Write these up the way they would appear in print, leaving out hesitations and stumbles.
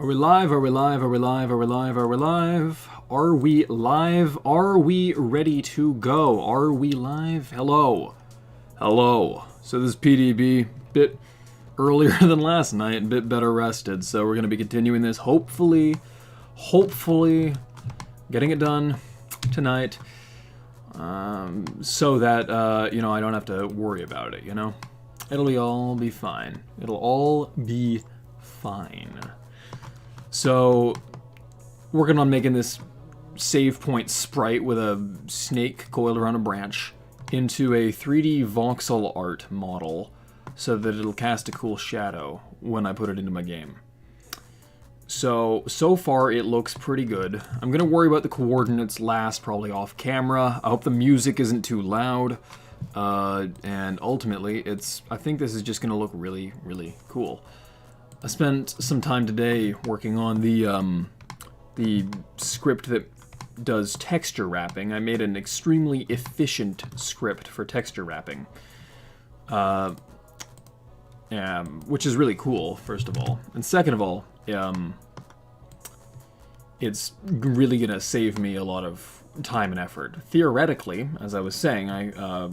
Are we live? Are we live? Are we live? Are we live? Are we live? Are we live? Are we ready to go? Are we live? Hello. Hello. So this is PDB, bit earlier than last night, a bit better rested. So we're going to be continuing this, hopefully getting it done tonight, so that, you know, I don't have to worry about it, you know? It'll all be fine. It'll all be fine. So, working on making this save point sprite with a snake coiled around a branch into a 3D voxel art model so that it'll cast a cool shadow when I put it into my game. So far it looks pretty good. I'm going to worry about the coordinates last, probably off camera. I hope the music isn't too loud. And ultimately, I think this is just going to look really, really cool. I spent some time today working on the script that does texture wrapping. I made an extremely efficient script for texture wrapping, which is really cool, first of all. And second of all, it's really going to save me a lot of time and effort. Theoretically, as I was saying, I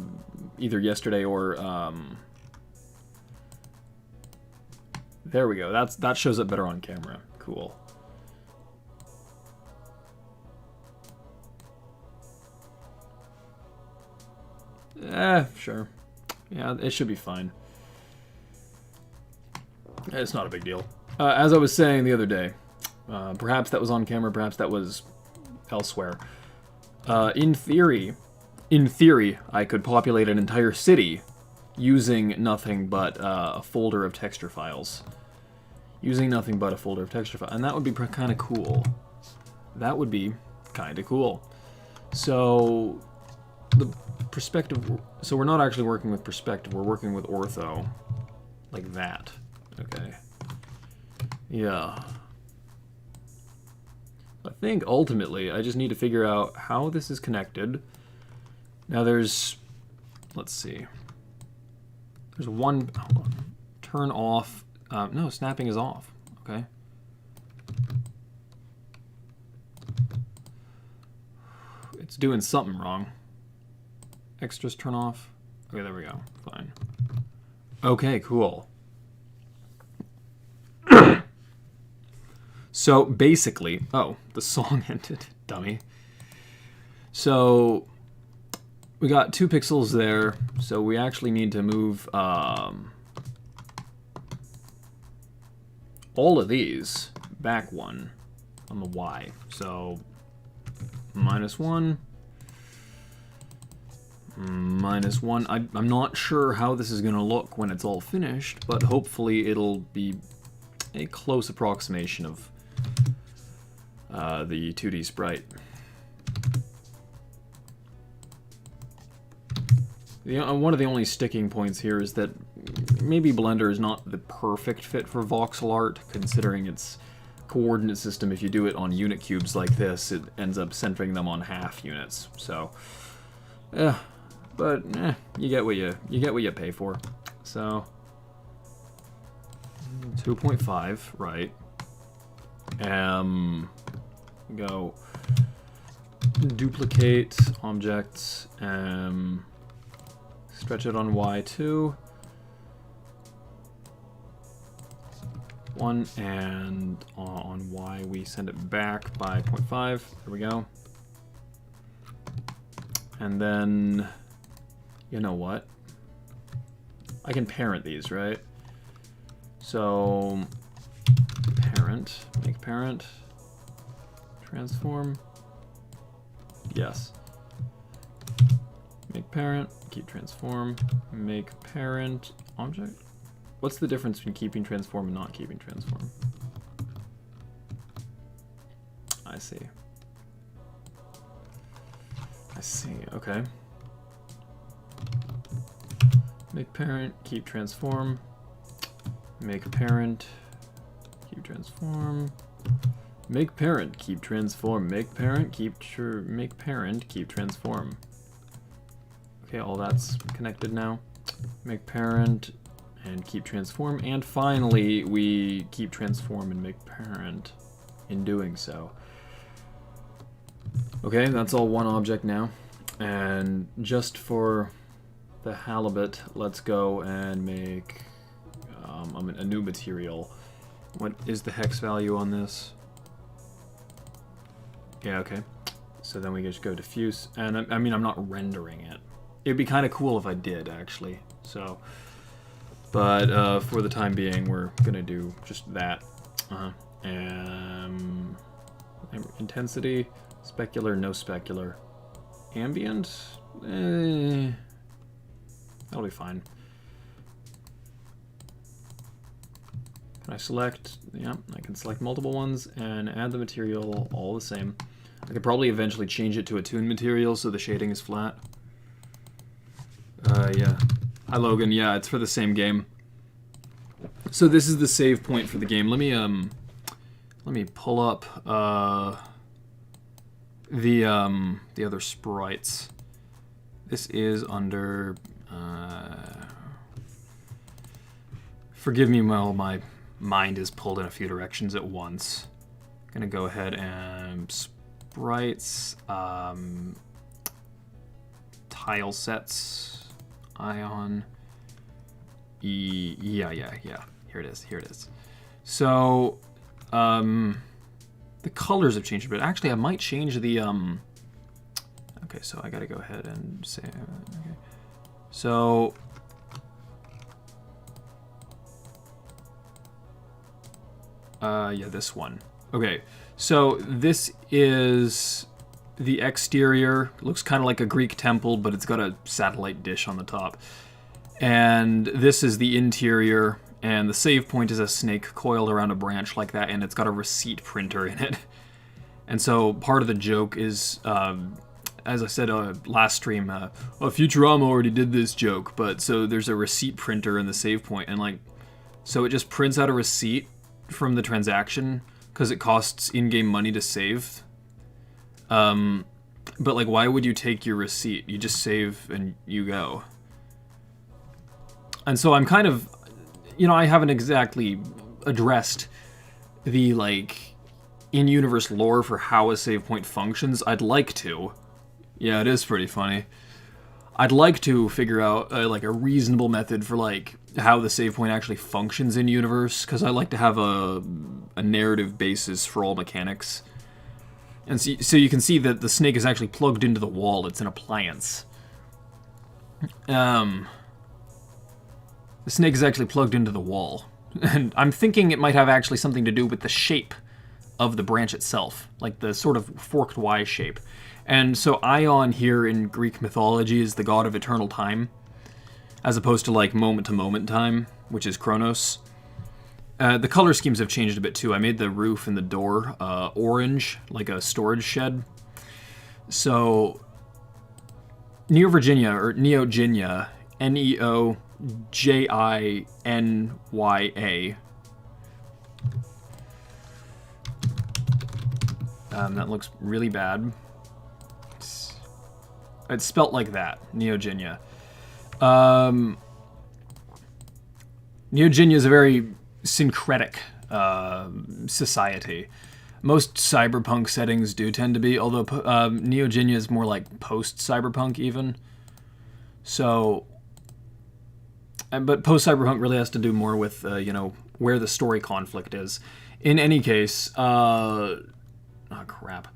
either yesterday or... there we go. That shows up better on camera. Cool. Sure. Yeah, it should be fine. It's not a big deal. As I was saying the other day, perhaps that was on camera, perhaps that was elsewhere. In theory, I could populate an entire city using nothing but a folder of texture files. And that would be kind of cool. That would be kind of cool. So, the perspective... So we're not actually working with perspective, we're working with ortho. Like that. Okay. Yeah. I think, ultimately, I just need to figure out how this is connected. Now there's... Let's see. There's one... Hold on. Turn off... no, snapping is off. Okay. It's doing something wrong. Extras turn off. Okay, there we go. Fine. Okay, cool. So, basically... Oh, the song ended. Dummy. So... We got 2 pixels there, so we actually need to move all of these back 1 on the Y. So -1, -1. I'm not sure how this is going to look when it's all finished, but hopefully it'll be a close approximation of the 2D sprite. One of the only sticking points here is that maybe Blender is not the perfect fit for voxel art, considering its coordinate system. If you do it on unit cubes like this, it ends up centering them on half units. So, you get what you pay for. So, 2.5, right? Go duplicate objects. Stretch it on Y2. 1, and on Y we send it back by 0.5. There we go. And then, you know what? I can parent these, right? So, parent, make parent, transform. Yes. Make parent, keep transform, make parent object. What's the difference between keeping transform and not keeping transform? I see. Okay. Make parent, keep transform, make parent, keep transform, make parent, keep transform, make parent, keep transform. Okay, all that's connected now. Make parent, and keep transform, and finally we keep transform and make parent in doing so. Okay, that's all one object now, and just for the halibut, let's go and make a new material. What is the hex value on this? Yeah, okay. So then we just go diffuse, and I mean, I'm not rendering it. It'd be kind of cool if I did, actually. So, but for the time being, we're gonna do just that. Intensity, specular, no specular. Ambient, that'll be fine. Can I select? Yeah, I can select multiple ones and add the material all the same. I could probably eventually change it to a tune material so the shading is flat. Yeah. Hi Logan, yeah, it's for the same game. So this is the save point for the game. Let me pull up the other sprites. This is under forgive me while my mind is pulled in a few directions at once. I'm gonna go ahead and sprites, tile sets, ion, yeah, here it is. So, the colors have changed a bit. Actually, I might change the, okay, so I gotta go ahead and say, okay. So, yeah, this one. Okay, so this is the exterior. It looks kind of like a Greek temple, but it's got a satellite dish on the top. And this is the interior, and the save point is a snake coiled around a branch like that, and it's got a receipt printer in it. And so part of the joke is, as I said last stream, Futurama already did this joke, but so there's a receipt printer in the save point, and like, so it just prints out a receipt from the transaction because it costs in-game money to save. But like, why would you take your receipt? You just save and you go. And so I'm kind of, you know, I haven't exactly addressed the like in-universe lore for how a save point functions. I'd like to. Yeah, it is pretty funny. I'd like to figure out like a reasonable method for like how the save point actually functions in universe, because I like to have a narrative basis for all mechanics. And so you can see that the snake is actually plugged into the wall. It's an appliance. The snake is actually plugged into the wall. And I'm thinking it might have actually something to do with the shape of the branch itself, like the sort of forked Y shape. And so Ion here in Greek mythology is the god of eternal time, as opposed to like moment-to-moment time, which is Chronos. The color schemes have changed a bit too. I made the roof and the door orange, like a storage shed. So Neoginya, or Neoginya, Neojinya. That looks really bad. It's spelt like that, Neoginya. Neoginya is a very syncretic society. Most cyberpunk settings do tend to be, although Neoginya is more like post-cyberpunk even. So, but post-cyberpunk really has to do more with, you know, where the story conflict is. In any case, oh crap.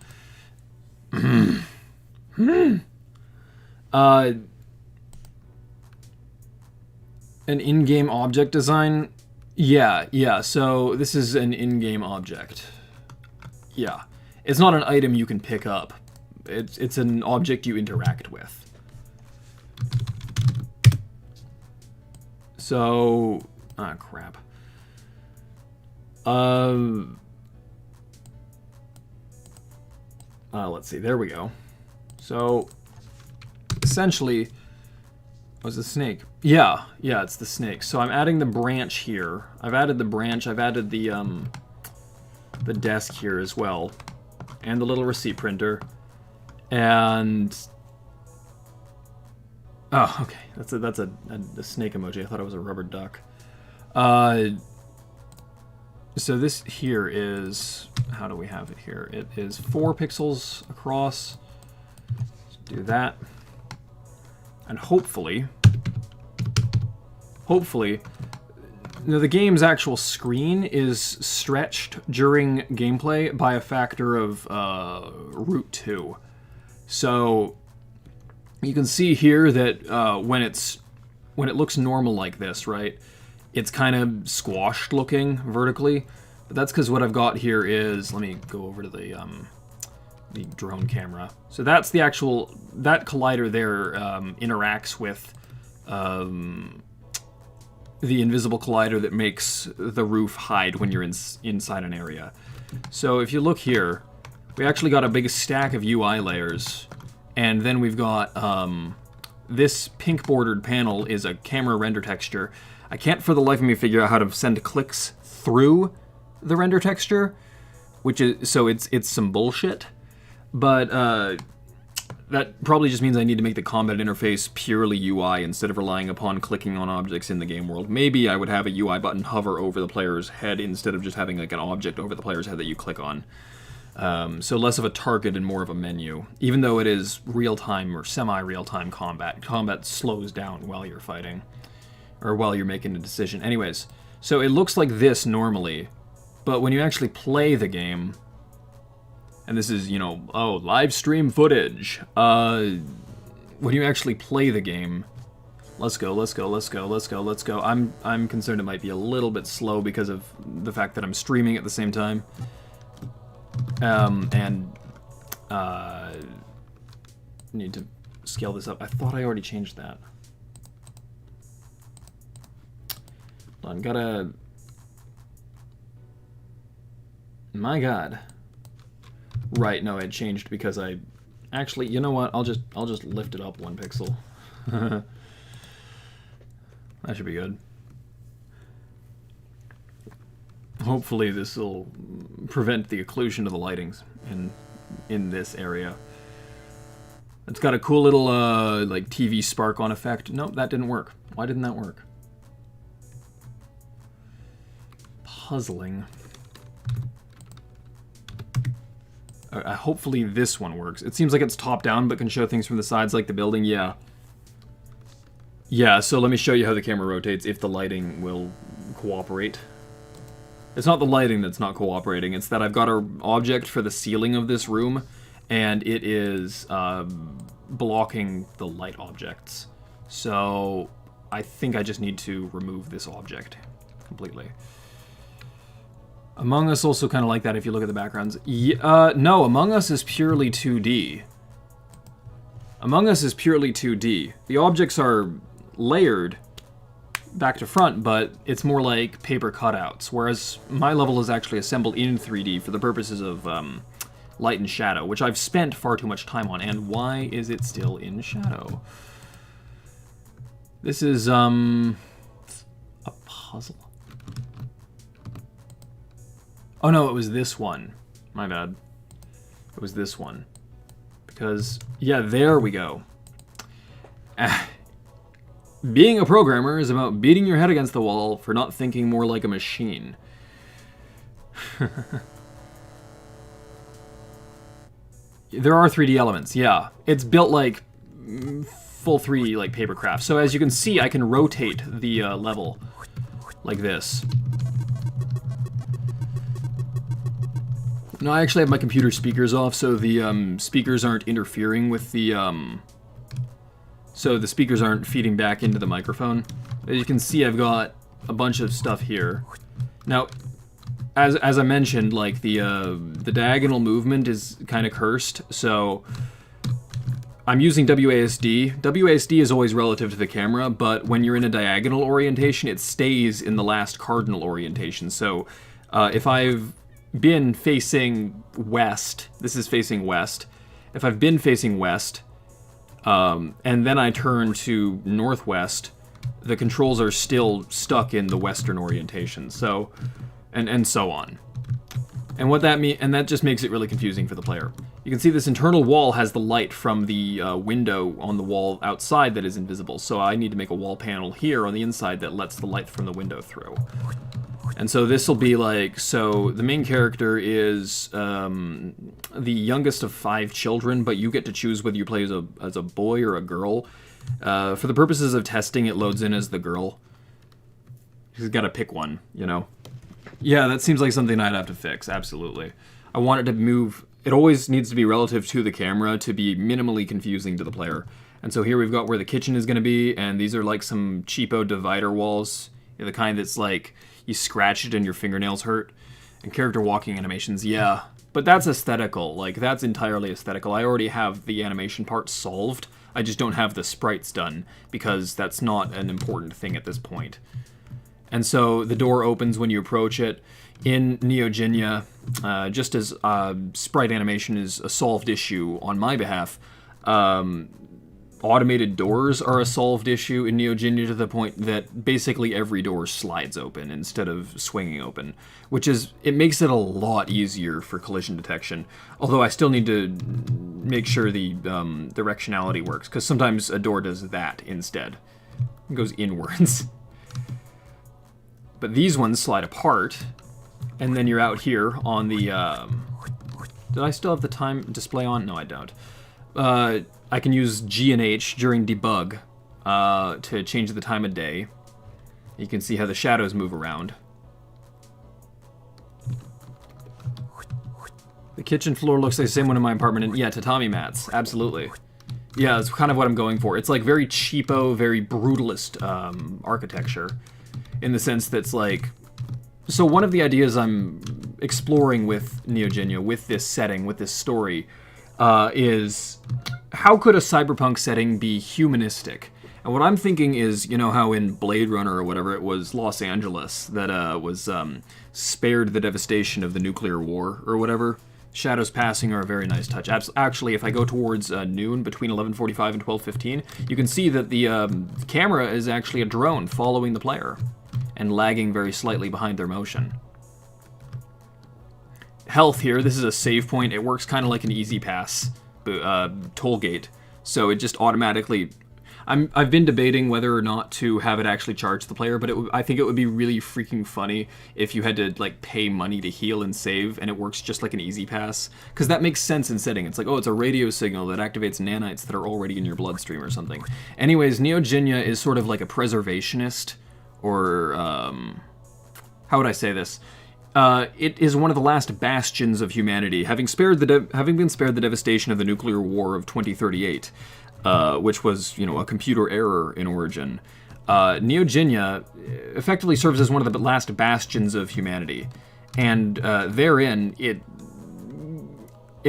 An in-game object design? Yeah, so this is an in-game object. Yeah. It's not an item you can pick up. It's an object you interact with. So... ah, crap. Let's see, there we go. So, essentially... was the snake? Yeah, it's the snake. So I'm adding the branch here. I've added the branch. I've added the desk here as well, and the little receipt printer. And oh, okay, that's a snake emoji. I thought it was a rubber duck. So this here is, how do we have it here? It is 4 pixels across. Let's do that. And hopefully, the game's actual screen is stretched during gameplay by a factor of root 2. So you can see here that when it looks normal like this, right? It's kind of squashed looking vertically, but that's because what I've got here is, let me go over to the drone camera. So that's the actual, that collider there interacts with the invisible collider that makes the roof hide when you're inside an area. So if you look here, we actually got a big stack of UI layers, and then we've got this pink bordered panel is a camera render texture. I can't for the life of me figure out how to send clicks through the render texture, which is, so it's some bullshit. But that probably just means I need to make the combat interface purely UI instead of relying upon clicking on objects in the game world. Maybe I would have a UI button hover over the player's head instead of just having like an object over the player's head that you click on. So less of a target and more of a menu. Even though it is real-time or semi-real-time combat. Combat slows down while you're fighting. Or while you're making a decision. Anyways, so it looks like this normally, but when you actually play the game, and this is, you know, oh, live stream footage. When you actually play the game, let's go. I'm concerned it might be a little bit slow because of the fact that I'm streaming at the same time. Need to scale this up. I thought I already changed that. Hold on, gotta... My God. Right, no, it changed because I... Actually, you know what? I'll just lift it up 1 pixel. That should be good. Hopefully this will prevent the occlusion of the lightings in this area. It's got a cool little like TV spark on effect. Nope, that didn't work. Why didn't that work? Puzzling. Hopefully this one works. It seems like it's top down but can show things from the sides like the building. Yeah. Yeah, so let me show you how the camera rotates if the lighting will cooperate. It's not the lighting that's not cooperating, it's that I've got an object for the ceiling of this room, and it is blocking the light objects. So I think I just need to remove this object completely. Among Us also kind of like that if you look at the backgrounds. No, Among Us is purely 2D. Among Us is purely 2D. The objects are layered back to front, but it's more like paper cutouts, whereas my level is actually assembled in 3D for the purposes of light and shadow, which I've spent far too much time on. And why is it still in shadow? This is a puzzle. Oh no, it was this one. My bad. It was this one. Because, yeah, there we go. Being a programmer is about beating your head against the wall for not thinking more like a machine. There are 3D elements, yeah. It's built like full 3D like papercraft. So as you can see, I can rotate the level like this. No, I actually have my computer speakers off, so the speakers aren't interfering with the so the speakers aren't feeding back into the microphone. As you can see, I've got a bunch of stuff here. Now, as I mentioned, like the diagonal movement is kind of cursed, so I'm using WASD. WASD is always relative to the camera, but when you're in a diagonal orientation, it stays in the last cardinal orientation. So if I've been facing west, this is facing west. If I've been facing west, and then I turn to northwest, the controls are still stuck in the western orientation. So, and so on. And what that means, and that just makes it really confusing for the player. You can see this internal wall has the light from the window on the wall outside that is invisible. So I need to make a wall panel here on the inside that lets the light from the window through. And so this will be like, so the main character is the youngest of 5 children, but you get to choose whether you play as a boy or a girl. For the purposes of testing, it loads in as the girl. He's got to pick one, you know? Yeah, that seems like something I'd have to fix, absolutely. I want it to move, it always needs to be relative to the camera to be minimally confusing to the player. And so here we've got where the kitchen is going to be, and these are like some cheapo divider walls. You know, the kind that's like, you scratch it and your fingernails hurt. And character walking animations, yeah. But that's aesthetical, like that's entirely aesthetical. I already have the animation part solved. I just don't have the sprites done, because that's not an important thing at this point. And so the door opens when you approach it. In Neogenia, just as sprite animation is a solved issue on my behalf, automated doors are a solved issue in Neogenia to the point that basically every door slides open instead of swinging open, which is, it makes it a lot easier for collision detection. Although I still need to make sure the directionality works, because sometimes a door does that instead. It goes inwards. But these ones slide apart, and then you're out here on the, did I still have the time display on? No, I don't. I can use G and H during debug to change the time of day. You can see how the shadows move around. The kitchen floor looks like the same one in my apartment, and yeah, tatami mats, absolutely. Yeah, that's kind of what I'm going for. It's like very cheapo, very brutalist architecture, in the sense that's like... So one of the ideas I'm exploring with Neogenia, with this setting, with this story, is how could a cyberpunk setting be humanistic? And what I'm thinking is, you know how in Blade Runner or whatever, it was Los Angeles that was spared the devastation of the nuclear war or whatever. Shadows passing are a very nice touch. Actually, if I go towards noon, between 11:45 and 12:15, you can see that the camera is actually a drone following the player and lagging very slightly behind their motion. Health here, this is a save point. It works kind of like an easy pass toll gate, so it just automatically... I've been debating whether or not to have it actually charge the player, but I think it would be really freaking funny if you had to like pay money to heal and save, and it works just like an easy pass, because that makes sense in setting. It's like, oh, it's a radio signal that activates nanites that are already in your bloodstream or something. Anyways, Neogenia is sort of like a preservationist, or how would I say this? It is one of the last bastions of humanity, having been spared the devastation of the nuclear war of 2038. Which was, you know, a computer error in origin. Neogenia effectively serves as one of the last bastions of humanity, and therein it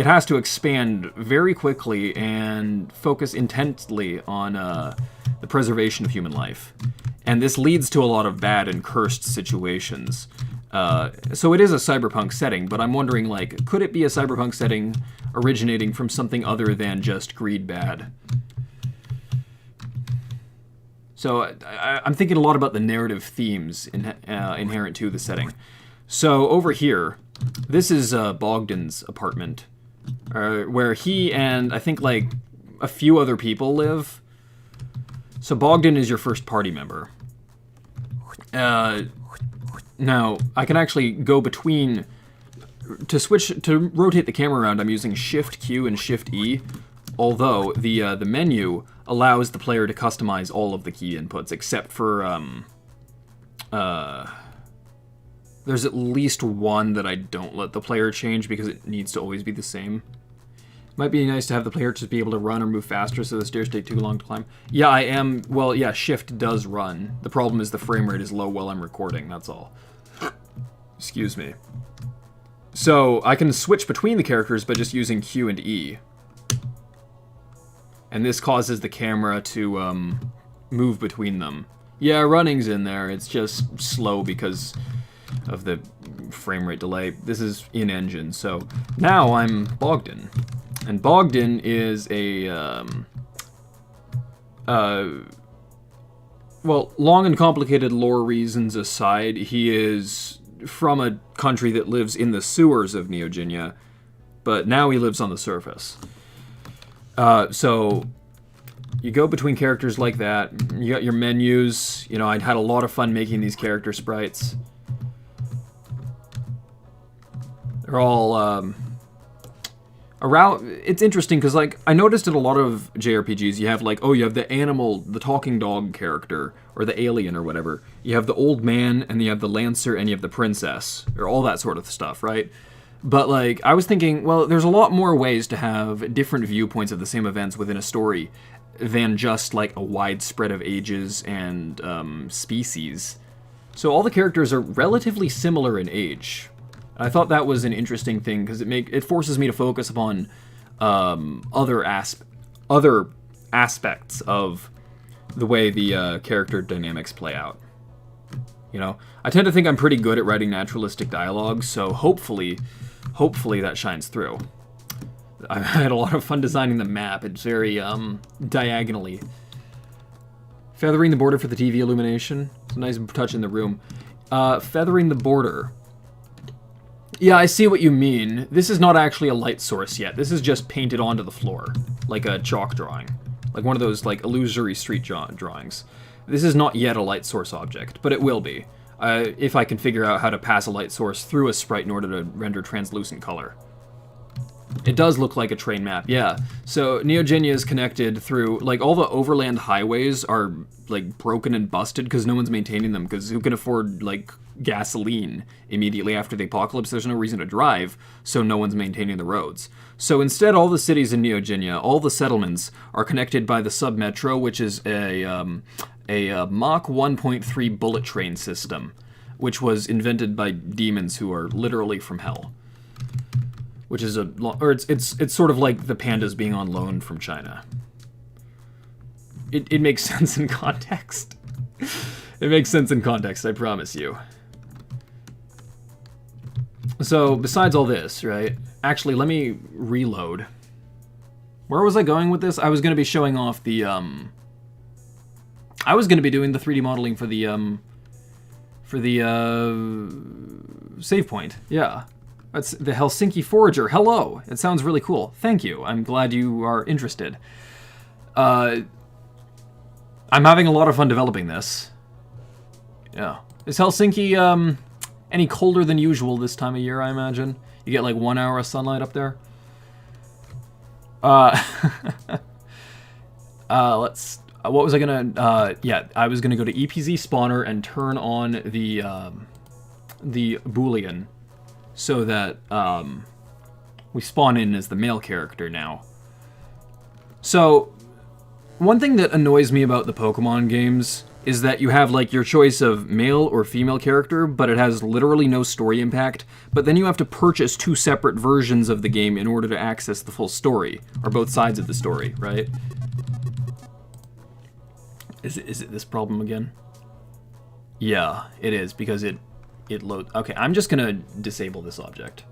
has to expand very quickly and focus intently on the preservation of human life, and this leads to a lot of bad and cursed situations. So it is a cyberpunk setting, but I'm wondering, like, could it be a cyberpunk setting originating from something other than just greed bad? So I'm thinking a lot about the narrative themes inherent to the setting. So over here, this is Bogdan's apartment, where he and I think like a few other people live. So Bogdan is your first party member. Now, I can actually go between... To rotate the camera around, I'm using Shift Q and Shift E, although the menu allows the player to customize all of the key inputs, except for, there's at least one that I don't let the player change because it needs to always be the same. Might be nice to have the player just be able to run or move faster so the stairs take too long to climb. Yeah, I am, well, yeah, Shift does run. The problem is the frame rate is low while I'm recording, that's all. Excuse me. So, I can switch between the characters by just using Q and E. And this causes the camera to move between them. Yeah, running's in there, it's just slow because of the frame rate delay. This is in-engine, so now I'm Bogdan. And Bogdan is a, well, long and complicated lore reasons aside, he is from a country that lives in the sewers of Neogenia, but now he lives on the surface. So you go between characters like that. You got your menus. You know, I'd had a lot of fun making these character sprites. They're all around. It's interesting because, like, I noticed in a lot of JRPGs, you have, like, oh, you have the animal, the talking dog character, or the alien or whatever. You have the old man, and you have the lancer, and you have the princess, or all that sort of stuff, right? But, like, I was thinking, well, there's a lot more ways to have different viewpoints of the same events within a story than just, like, a wide spread of ages and species. So all the characters are relatively similar in age. I thought that was an interesting thing, because it forces me to focus upon other aspects of the way the character dynamics play out. You know, I tend to think I'm pretty good at writing naturalistic dialogue, so hopefully that shines through. I had a lot of fun designing the map. It's very diagonally. Feathering the border for the TV illumination. It's a nice touch in the room. Feathering the border. Yeah, I see what you mean. This is not actually a light source yet. This is just painted onto the floor, like a chalk drawing. Like one of those, like, illusory street drawings. This is not yet a light source object, but it will be. If I can figure out how to pass a light source through a sprite in order to render translucent color. It does look like a train map, yeah. So Neogenia is connected through, like, all the overland highways are, like, broken and busted because no one's maintaining them, because who can afford, like, gasoline immediately after the apocalypse? There's no reason to drive, so no one's maintaining the roads. So instead, all the cities in Neogenia, all the settlements, are connected by the sub-metro, which is a Mach 1.3 bullet train system, which was invented by demons who are literally from hell. Which is it's sort of like the pandas being on loan from China. It makes sense in context. It makes sense in context, I promise you. So, besides all this, right? Actually, let me reload. Where was I going with this? I was going to be showing off the, I was going to be doing the 3D modeling for the save point. Yeah. That's the Helsinki Forager. Hello! It sounds really cool. Thank you. I'm glad you are interested. I'm having a lot of fun developing this. Yeah. Is Helsinki, any colder than usual this time of year, I imagine? You get like 1 hour of sunlight up there? What was I gonna, yeah, I was gonna go to EPZ spawner and turn on the Boolean so that, we spawn in as the male character now. So, one thing that annoys me about the Pokemon games is that you have, like, your choice of male or female character, but it has literally no story impact, but then you have to purchase 2 separate versions of the game in order to access the full story, or both sides of the story, right? Is it this problem again? Yeah, it is, because it loads. Okay, I'm just gonna disable this object.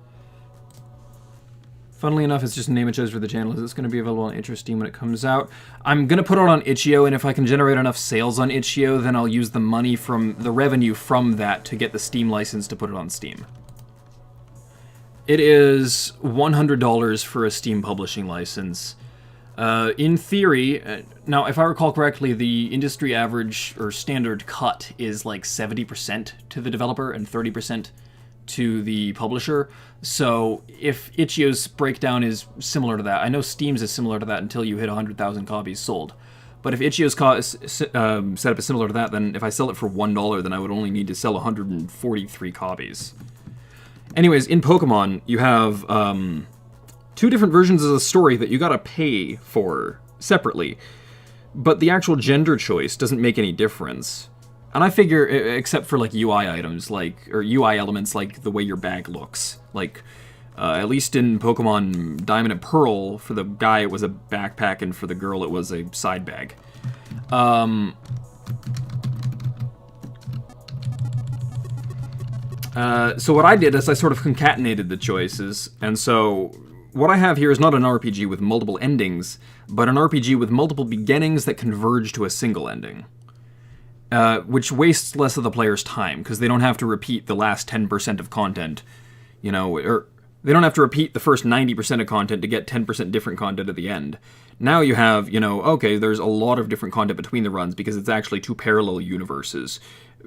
Funnily enough, it's just a name it chose for the channel. Is this going to be available on itch or Steam when it comes out? I'm going to put it on itch.io, and if I can generate enough sales on itch.io, then I'll use the money from the revenue from that to get the Steam license to put it on Steam. It is $100 for a Steam publishing license. In theory, now if I recall correctly, the industry average or standard cut is like 70% to the developer and 30% to the publisher. So if itch.io's breakdown is similar to that, I know Steam's is similar to that until you hit 100,000 copies sold. But if itch.io's setup is similar to that, then if I sell it for $1, then I would only need to sell 143 copies. Anyways, in Pokemon, you have 2 different versions of the story that you gotta pay for separately. But the actual gender choice doesn't make any difference. And I figure, except for, like, UI items, like, or UI elements like the way your bag looks. Like, at least in Pokemon Diamond and Pearl, for the guy it was a backpack, and for the girl it was a side bag. So what I did is I sort of concatenated the choices, and so what I have here is not an RPG with multiple endings, but an RPG with multiple beginnings that converge to a single ending. Which wastes less of the player's time, because they don't have to repeat the last 10% of content, you know, or They don't have to repeat the first 90% of content to get 10% different content at the end. Now you have, you know, okay, there's a lot of different content between the runs because it's actually two parallel universes,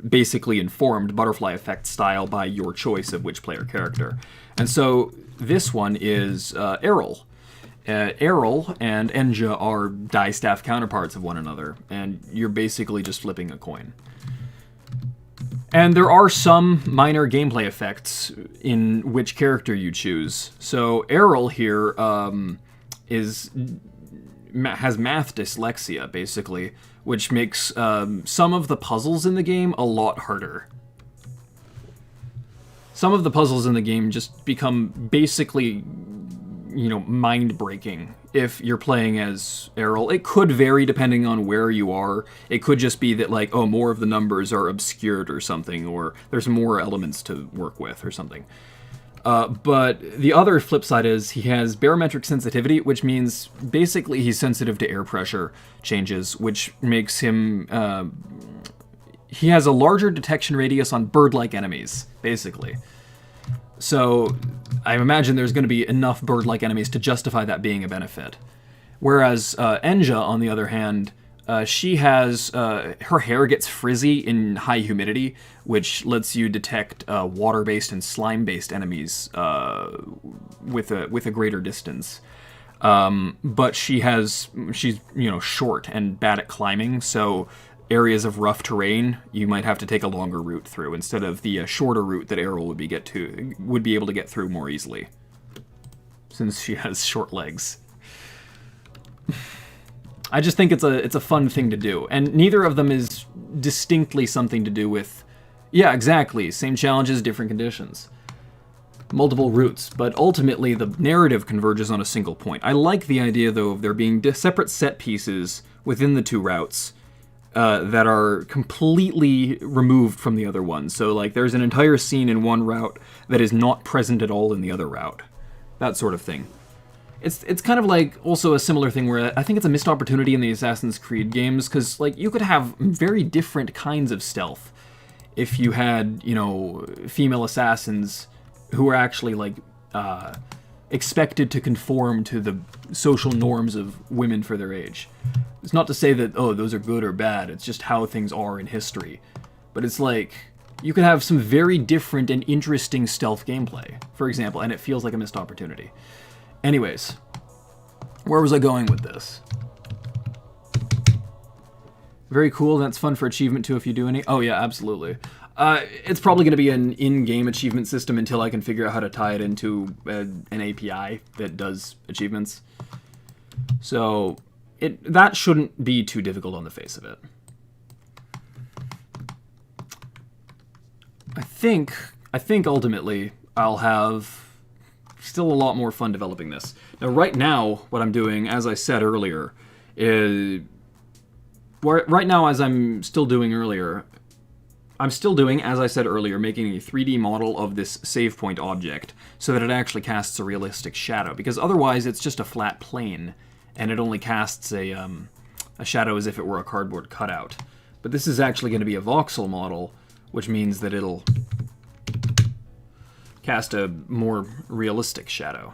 basically informed butterfly effect style by your choice of which player character. And so this one is Errol. Errol and Enja are die staff counterparts of one another, and you're basically just flipping a coin. And there are some minor gameplay effects in which character you choose. So Errol here has math dyslexia, basically, which makes some of the puzzles in the game a lot harder. Some of the puzzles in the game just become basically, you know, mind-breaking if you're playing as Errol. It could vary depending on where you are. It could just be that, like, oh, more of the numbers are obscured or something, or there's more elements to work with or something. But the other flip side is he has barometric sensitivity, which means basically he's sensitive to air pressure changes, which makes him... he has a larger detection radius on bird-like enemies, basically. So I imagine there's going to be enough bird-like enemies to justify that being a benefit. Whereas Enja, on the other hand, she has... her hair gets frizzy in high humidity, which lets you detect water-based and slime-based enemies with a greater distance. But she's, you know, short and bad at climbing, so areas of rough terrain, you might have to take a longer route through instead of the shorter route that Errol would be able to get through more easily, since she has short legs. I just think it's a fun thing to do, and neither of them is distinctly something to do with, yeah, exactly, same challenges, different conditions, multiple routes, but ultimately the narrative converges on a single point. I like the idea, though, of there being separate set pieces within the two routes that are completely removed from the other one. So, like, there's an entire scene in one route that is not present at all in the other route. That sort of thing. It's kind of like also a similar thing where I think it's a missed opportunity in the Assassin's Creed games, because, like, you could have very different kinds of stealth if you had, you know, female assassins who were actually, like, expected to conform to the social norms of women for their age. It's not to say that, oh, those are good or bad, it's just how things are in history. But it's like, you could have some very different and interesting stealth gameplay, for example, and it feels like a missed opportunity. Anyways, where was I going with this? Very cool, that's fun for achievement too if you do any... Oh yeah, absolutely. It's probably going to be an in-game achievement system until I can figure out how to tie it into an API that does achievements. So... that shouldn't be too difficult on the face of it. I think ultimately I'll have still a lot more fun developing this. Now, right now, what I'm doing, as I said earlier, is... right now, as I'm still doing, as I said earlier, making a 3D model of this save point object so that it actually casts a realistic shadow, because otherwise it's just a flat plane, and it only casts a shadow as if it were a cardboard cutout. But this is actually going to be a voxel model, which means that it'll cast a more realistic shadow.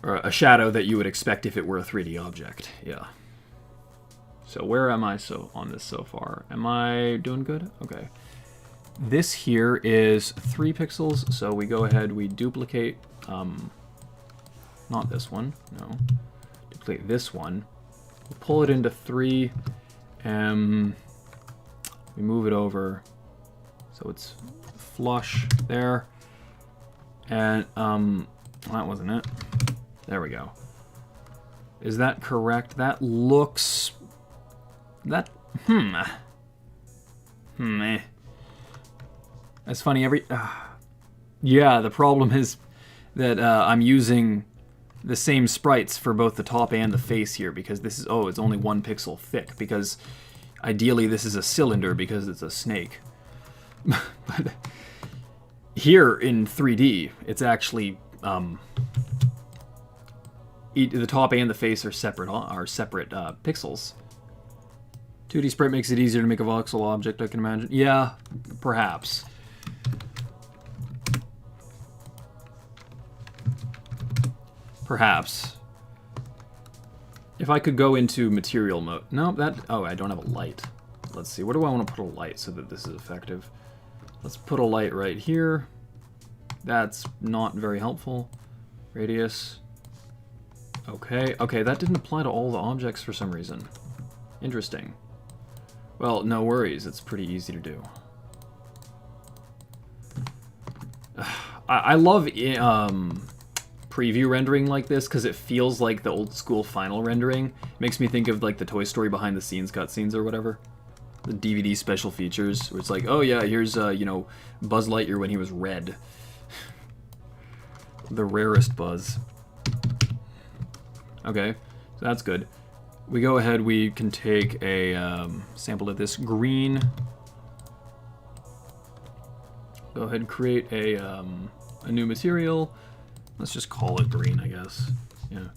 Or a shadow that you would expect if it were a 3D object, yeah. So where am I on this so far? Am I doing good? Okay. This here is 3 pixels, so we go ahead, we duplicate... not this one, no. Duplicate this one. We'll pull it into 3. We move it over so it's flush there. And that wasn't it. There we go. Is that correct? That looks... that... eh. That's funny, yeah, the problem is that I'm using the same sprites for both the top and the face here, because this is, oh, it's only 1 pixel thick, because ideally this is a cylinder because it's a snake. But here in 3D, it's actually, the top and the face are separate pixels. 2D sprite makes it easier to make a voxel object, I can imagine. Yeah, perhaps. Perhaps. If I could go into material mode. No, that... Oh, I don't have a light. Let's see. Where do I want to put a light so that this is effective? Let's put a light right here. That's not very helpful. Radius. Okay. Okay, that didn't apply to all the objects for some reason. Interesting. Well, no worries. It's pretty easy to do. I love preview rendering like this because it feels like the old school final rendering. It makes me think of like the Toy Story behind the scenes cutscenes or whatever. The DVD special features where it's like, oh yeah, here's you know, Buzz Lightyear when he was red. The rarest Buzz. Okay, so that's good. We go ahead, we can take a sample of this green. Go ahead and create a new material. Let's just call it green, I guess. Yeah.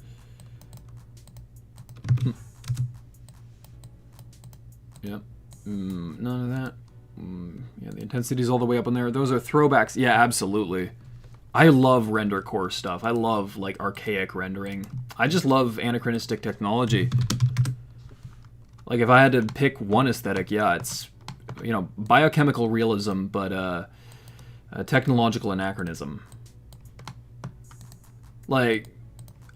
Yep. None of that. Yeah, the intensity's all the way up in there. Those are throwbacks. Yeah, absolutely. I love render core stuff. I love, like, archaic rendering. I just love anachronistic technology. Like, if I had to pick one aesthetic, yeah, it's, you know, biochemical realism, but, technological anachronism. Like,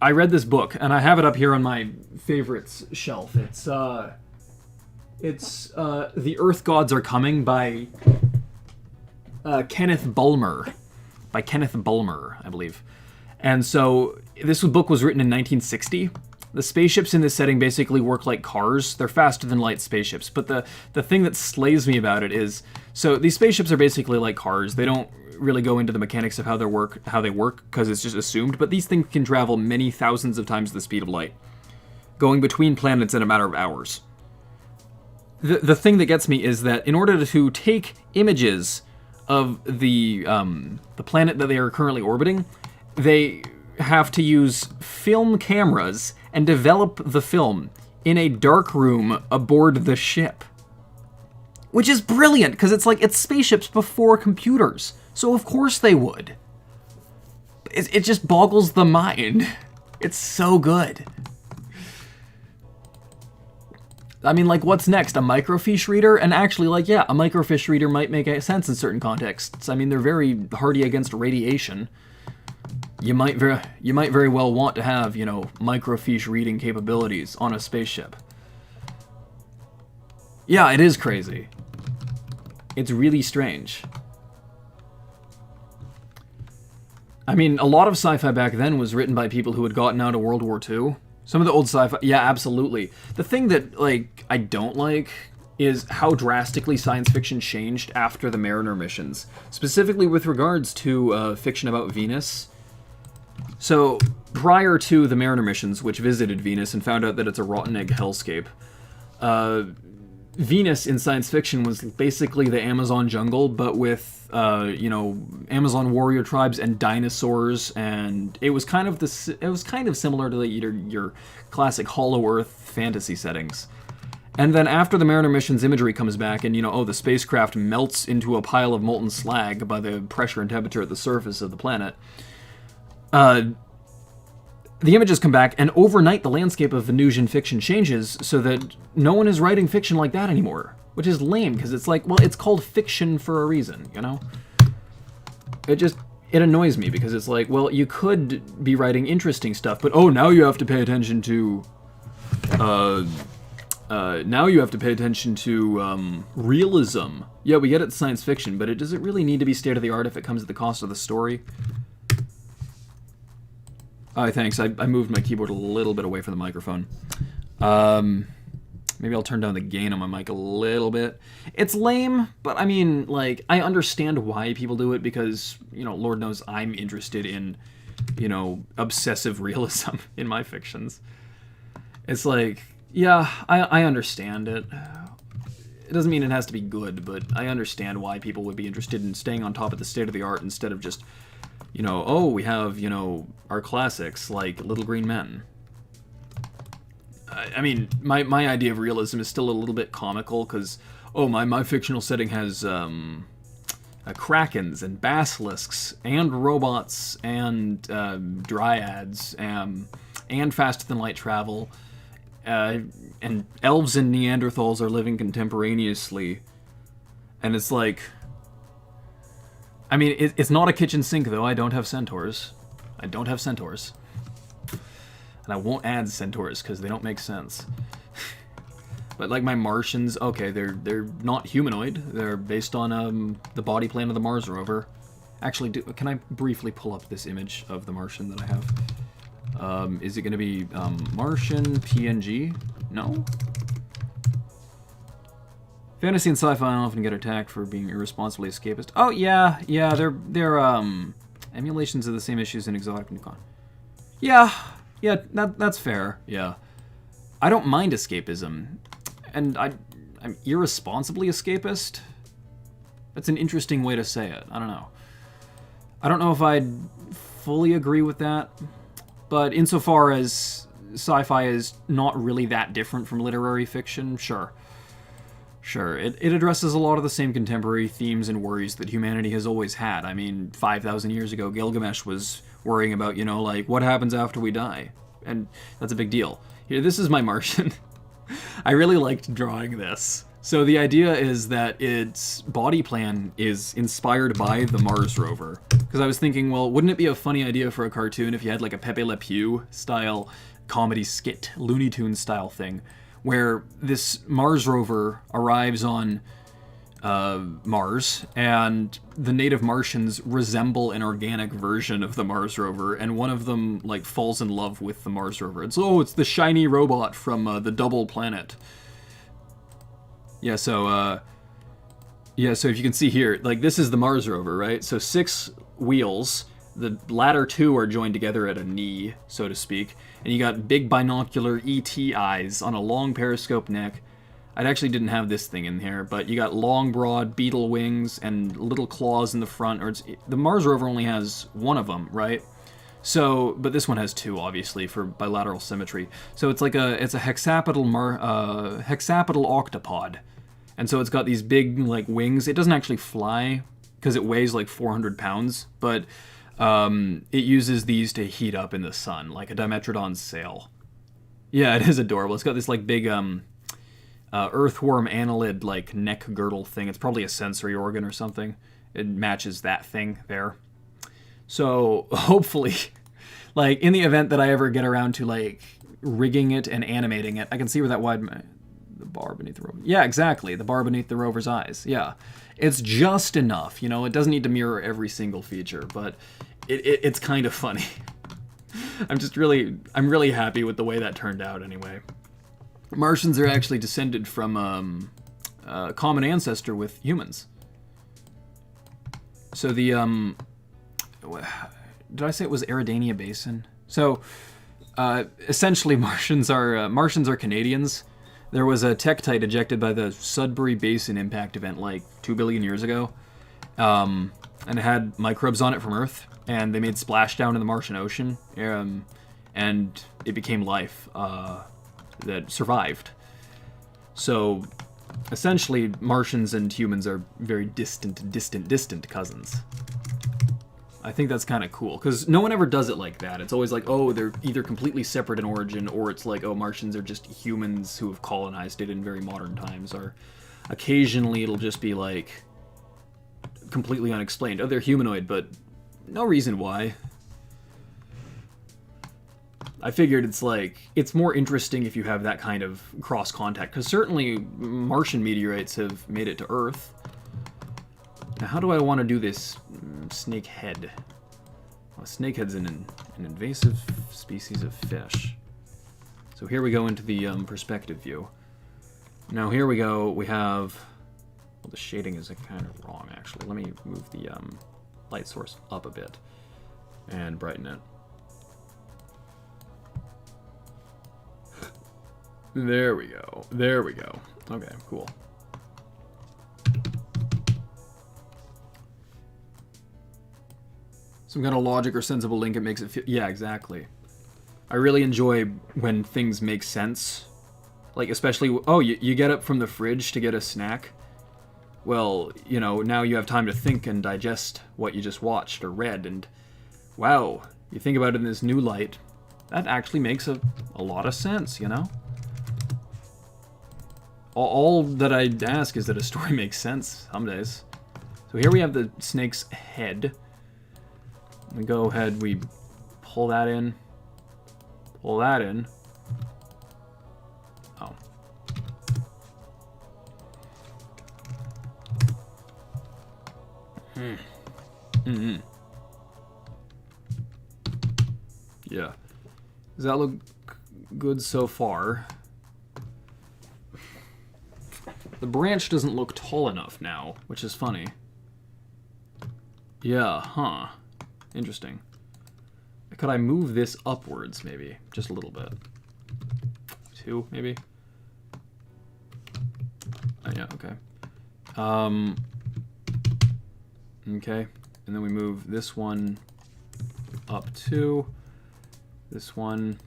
I read this book, and I have it up here on my favorites shelf. It's The Earth Gods Are Coming by Kenneth Bulmer. By Kenneth Bulmer, I believe. And so, this book was written in 1960. The spaceships in this setting basically work like cars. They're faster than light spaceships. But the thing that slays me about it is, so these spaceships are basically like cars. They don't really go into the mechanics of how they work, because it's just assumed. But these things can travel many thousands of times the speed of light, going between planets in a matter of hours. The thing that gets me is that in order to take images of the planet that they are currently orbiting, they have to use film cameras and develop the film in a dark room aboard the ship. Which is brilliant, because it's like, it's spaceships before computers. So of course they would. It just boggles the mind. It's so good. I mean, like, what's next? A microfiche reader? And actually, like, yeah, a microfiche reader might make sense in certain contexts. I mean, they're very hardy against radiation. You might very well want to have, you know, microfiche reading capabilities on a spaceship. Yeah, it is crazy. It's really strange. I mean, a lot of sci-fi back then was written by people who had gotten out of World War II. Some of the old sci-fi, yeah, absolutely. The thing that, like, I don't like is how drastically science fiction changed after the Mariner missions, specifically with regards to fiction about Venus. So, prior to the Mariner missions, which visited Venus and found out that it's a rotten egg hellscape, Venus in science fiction was basically the Amazon jungle, but with, you know, Amazon warrior tribes and dinosaurs, and it was kind of similar to your classic Hollow Earth fantasy settings. And then after the Mariner mission's imagery comes back, and, you know, oh, the spacecraft melts into a pile of molten slag by the pressure and temperature at the surface of the planet, the images come back, and overnight the landscape of Venusian fiction changes so that no one is writing fiction like that anymore. Which is lame, because it's like, well, it's called fiction for a reason, you know? It annoys me, because it's like, well, you could be writing interesting stuff, but oh, now you have to pay attention to, realism. Yeah, we get it's science fiction, but does it really need to be state-of-the-art if it comes at the cost of the story? Oh, thanks. I moved my keyboard a little bit away from the microphone. Maybe I'll turn down the gain on my mic a little bit. It's lame, but I mean, like, I understand why people do it because, you know, Lord knows I'm interested in, you know, obsessive realism in my fictions. It's like, yeah, I understand it. It doesn't mean it has to be good, but I understand why people would be interested in staying on top of the state of the art instead of just, you know, oh, we have, you know, our classics like Little Green Men. I mean, my idea of realism is still a little bit comical because, oh, my fictional setting has krakens and basilisks and robots and dryads and faster than light travel, and elves and Neanderthals are living contemporaneously. And it's like, I mean, it's not a kitchen sink though. I don't have centaurs. And I won't add centaurs because they don't make sense. But like my Martians, okay, they're not humanoid. They're based on the body plan of the Mars rover. Actually, can I briefly pull up this image of the Martian that I have? Is it going to be Martian PNG? No. Fantasy and sci-fi often get attacked for being irresponsibly escapist. Oh yeah, they're emulations of the same issues in Exotic Nukon. Yeah, that's fair. Yeah, I don't mind escapism. And I'm irresponsibly escapist? That's an interesting way to say it. I don't know. I don't know if I'd fully agree with that, but insofar as sci-fi is not really that different from literary fiction, sure. Sure, it addresses a lot of the same contemporary themes and worries that humanity has always had. I mean, 5,000 years ago, Gilgamesh was worrying about, you know, like, what happens after we die? And that's a big deal. Here, this is my Martian. I really liked drawing this. So the idea is that its body plan is inspired by the Mars rover. Because I was thinking, well, wouldn't it be a funny idea for a cartoon if you had like a Pepe Le Pew style comedy skit, Looney Tunes style thing, where this Mars rover arrives on Mars, and the native Martians resemble an organic version of the Mars rover, and one of them like falls in love with the Mars rover. It's it's the shiny robot from the Double Planet. So if you can see here, like this is the Mars rover, right? So 6 wheels. The latter 2 are joined together at a knee, so to speak, and you got big binocular ET eyes on a long periscope neck. I actually didn't have this thing in here, but you got long, broad beetle wings and little claws in the front. The Mars rover only has 1 of them, right? So, but this one has 2, obviously, for bilateral symmetry. So it's like a hexapodal octopod, and so it's got these big like wings. It doesn't actually fly because it weighs like 400 pounds, but it uses these to heat up in the sun, like a Dimetrodon sail. Yeah, it is adorable. It's got this like big earthworm annelid like neck girdle thing. It's probably a sensory organ or something. It matches that thing there. So hopefully, like in the event that I ever get around to like rigging it and animating it, I can see where that the bar beneath the rover. Yeah, exactly. The bar beneath the rover's eyes. Yeah, it's just enough. You know, it doesn't need to mirror every single feature, but it's kind of funny. I'm really happy with the way that turned out anyway. Martians are actually descended from a common ancestor with humans. So the did I say it was Eridania Basin? So essentially, Martians are Canadians. There was a tektite ejected by the Sudbury Basin impact event like 2 billion years ago, and it had microbes on it from Earth, and they made splashdown in the Martian Ocean, and it became life that survived. So essentially, Martians and humans are very distant cousins. I think that's kind of cool, because no one ever does it like that. It's always like, oh, they're either completely separate in origin, or it's like, oh, Martians are just humans who have colonized it in very modern times, or occasionally it'll just be like completely unexplained. Oh, they're humanoid, but no reason why. I figured it's more interesting if you have that kind of cross contact, because certainly Martian meteorites have made it to Earth. Now, how do I want to do this snakehead? Well, snakehead's an invasive species of fish. So here we go into the perspective view. Now here we go. We have, well, the shading is kind of wrong actually. Let me move the light source up a bit and brighten it. There we go. There we go. Okay, cool. Some kind of logic or sensible link, it makes it feel... Yeah, exactly. I really enjoy when things make sense. Like, especially... Oh, you get up from the fridge to get a snack. well, you know, now you have time to think and digest what you just watched or read, and wow, you think about it in this new light, that actually makes a lot of sense, you know? All that I ask is that a story makes sense some days. So here we have the snake's head. We go ahead, we pull that in. Pull that in. Oh. Yeah. Does that look good so far? The branch doesn't look tall enough now, which is funny. Yeah, huh. Interesting. Could I move this upwards, maybe? Just a little bit. 2, maybe? Yeah, okay. Okay. And then we move this one up 2. This one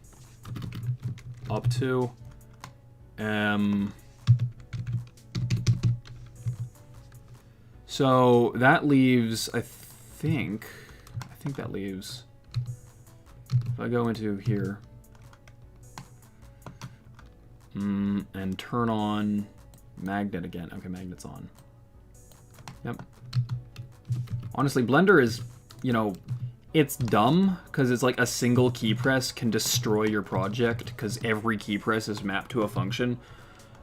up 2. So that leaves, I think that leaves, if I go into here, and turn on magnet again. Okay, magnet's on. Yep. Honestly, Blender is, you know, it's dumb, because it's like a single key press can destroy your project, because every key press is mapped to a function.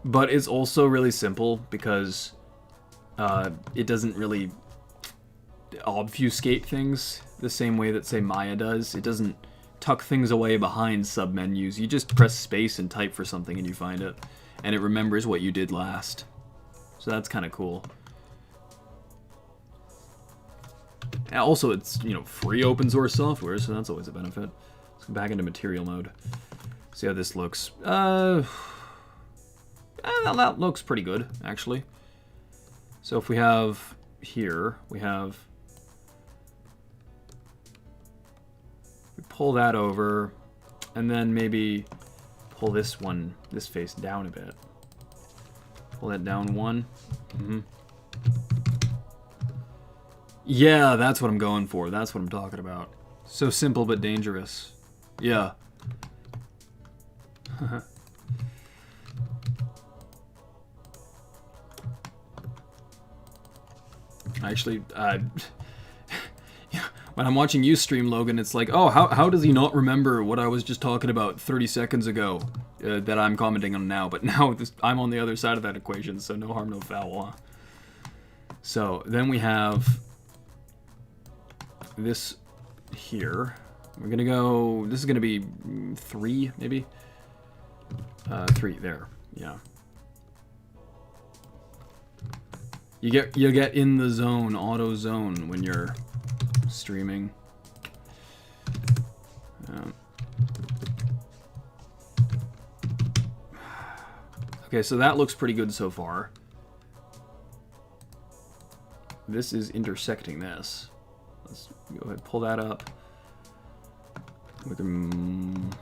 But it's also really simple, because it doesn't really obfuscate things the same way that, say, Maya does. It doesn't tuck things away behind submenus. You just press space and type for something and you find it. And it remembers what you did last. So that's kind of cool. And also, it's, you know, free open source software, so that's always a benefit. Let's go back into material mode. See how this looks. That looks pretty good, actually. So if we have here, we pull that over, and then maybe pull this face down a bit. Pull that down 1. Yeah, that's what I'm going for. That's what I'm talking about. So simple but dangerous. Yeah. Actually, when I'm watching you stream, Logan, it's like, oh, how does he not remember what I was just talking about 30 seconds ago that I'm commenting on now? But now I'm on the other side of that equation, so no harm, no foul. Huh? So then we have this here. We're going to go, this is going to be 3, maybe? 3, there, yeah. You get in the zone, auto zone, when you're streaming. Okay, so that looks pretty good so far. This is intersecting this. Let's go ahead and pull that up. We can,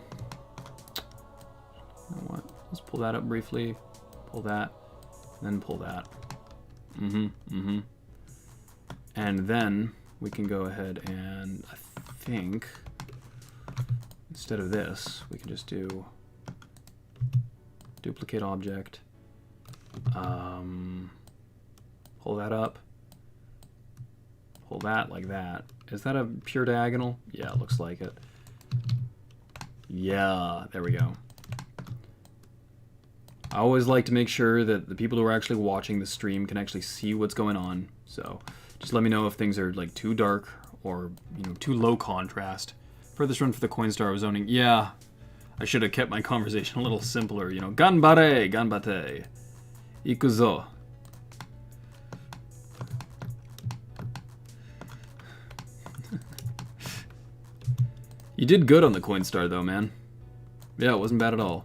you know what? Let's pull that up briefly. Pull that, and then pull that. And then we can go ahead and, I think, instead of this, we can just do duplicate object, pull that up, pull that like that. Is that a pure diagonal? Yeah, it looks like it. Yeah, there we go. I always like to make sure that the people who are actually watching the stream can actually see what's going on. So just let me know if things are like too dark or, you know, too low contrast. Furthest run for the Coinstar was zoning. Yeah, I should have kept my conversation a little simpler. You know, ganbare, ganbate, ikuzo. You did good on the Coinstar though, man. Yeah, it wasn't bad at all.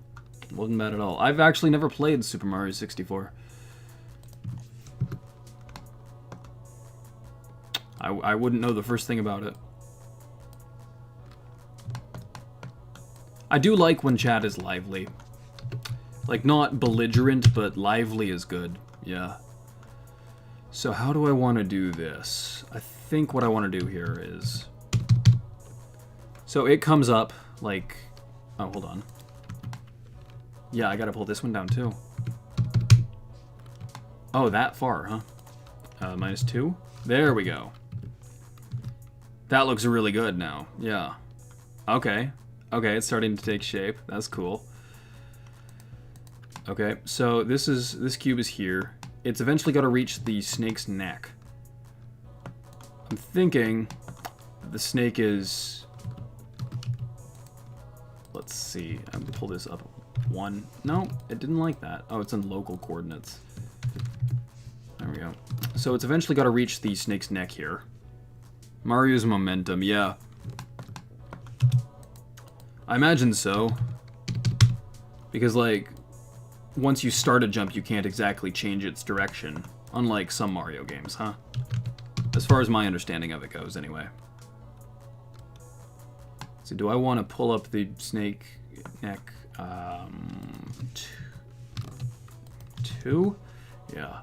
Wasn't bad at all. I've actually never played Super Mario 64. I wouldn't know the first thing about it. I do like when chat is lively. Like, not belligerent, but lively is good. Yeah. So how do I want to do this? I think what I want to do here is... So it comes up like... Oh, hold on. Yeah, I gotta pull this one down too. Oh, that far, huh? -2? There we go. That looks really good now. Yeah. Okay. Okay, it's starting to take shape. That's cool. Okay, so this cube is here. It's eventually got to reach the snake's neck. I'm thinking the snake is... Let's see. I'm gonna pull this up. 1. No, it didn't like that. Oh, it's in local coordinates. There we go. So it's eventually got to reach the snake's neck here. Mario's momentum, yeah. I imagine so. Because, like, once you start a jump, you can't exactly change its direction. Unlike some Mario games, huh? As far as my understanding of it goes, anyway. So do I want to pull up the snake neck? 2? Yeah.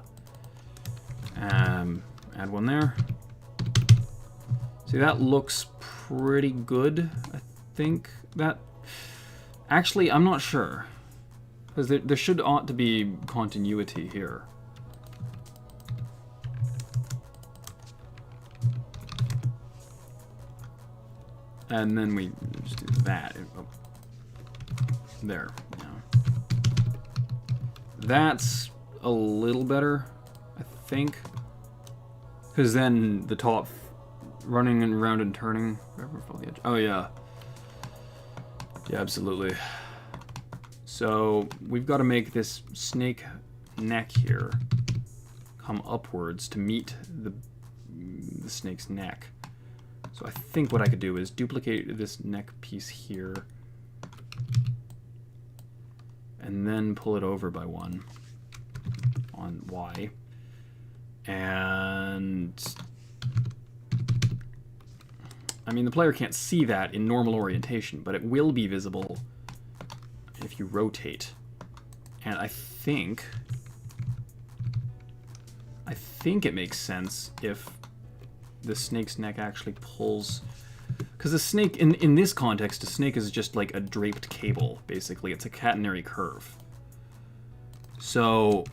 Add one there. See, that looks pretty good, I think. That... Actually, I'm not sure. Because there ought to be continuity here. And then we just do that. Oh. There. Yeah. That's a little better, I think. Because then the top running and around and turning. Oh, yeah. Yeah, absolutely. So we've got to make this snake neck here come upwards to meet the snake's neck. So I think what I could do is duplicate this neck piece here and then pull it over by 1 on Y. And I mean, the player can't see that in normal orientation, but it will be visible if you rotate. And I think it makes sense if the snake's neck actually pulls, because the snake in this context, a snake is just like a draped cable, basically. It's a catenary curve. So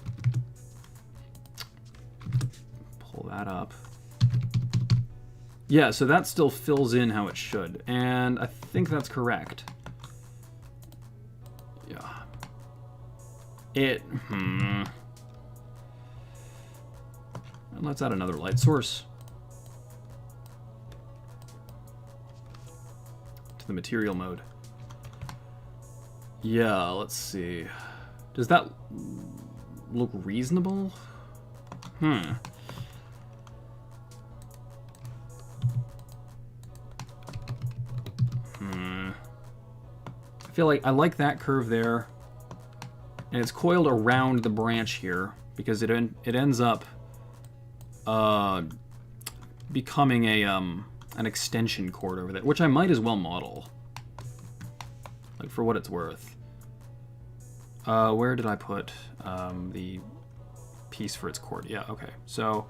pull that up. Yeah, so that still fills in how it should, and I think that's correct. Yeah. And let's add another light source to the material mode. Yeah, let's see. Does that look reasonable? I feel like I like that curve there, and it's coiled around the branch here because it ends up becoming a an extension cord over there, which I might as well model, like, for what it's worth. Where did I put the piece for its cord? Yeah, okay. So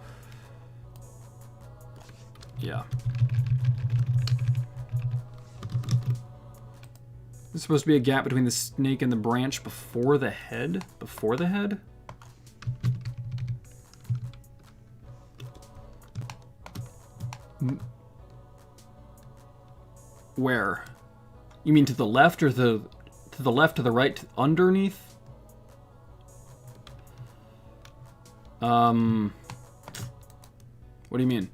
yeah. There's supposed to be a gap between the snake and the branch before the head? Before the head? Where? You mean to the left or to the left, to the right, underneath? What do you mean?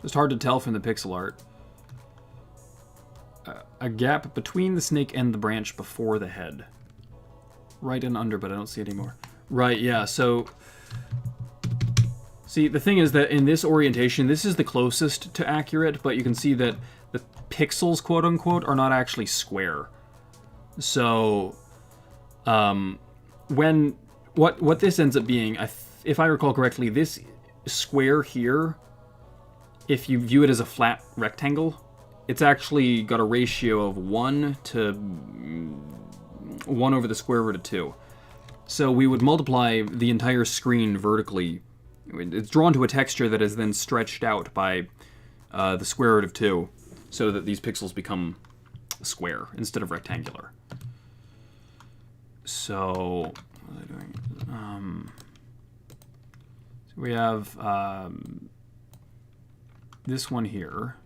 Just hard to tell from the pixel art. A gap between the snake and the branch before the head. Right and under, but I don't see it anymore. Right, yeah, so... See, the thing is that in this orientation, this is the closest to accurate, but you can see that the pixels, quote-unquote, are not actually square. So, what this ends up being, if I recall correctly, this square here, if you view it as a flat rectangle, it's actually got a ratio of 1 to 1 over the square root of 2. So we would multiply the entire screen vertically. It's drawn to a texture that is then stretched out by the square root of 2, so that these pixels become square instead of rectangular. So, what are they doing? So we have this one here.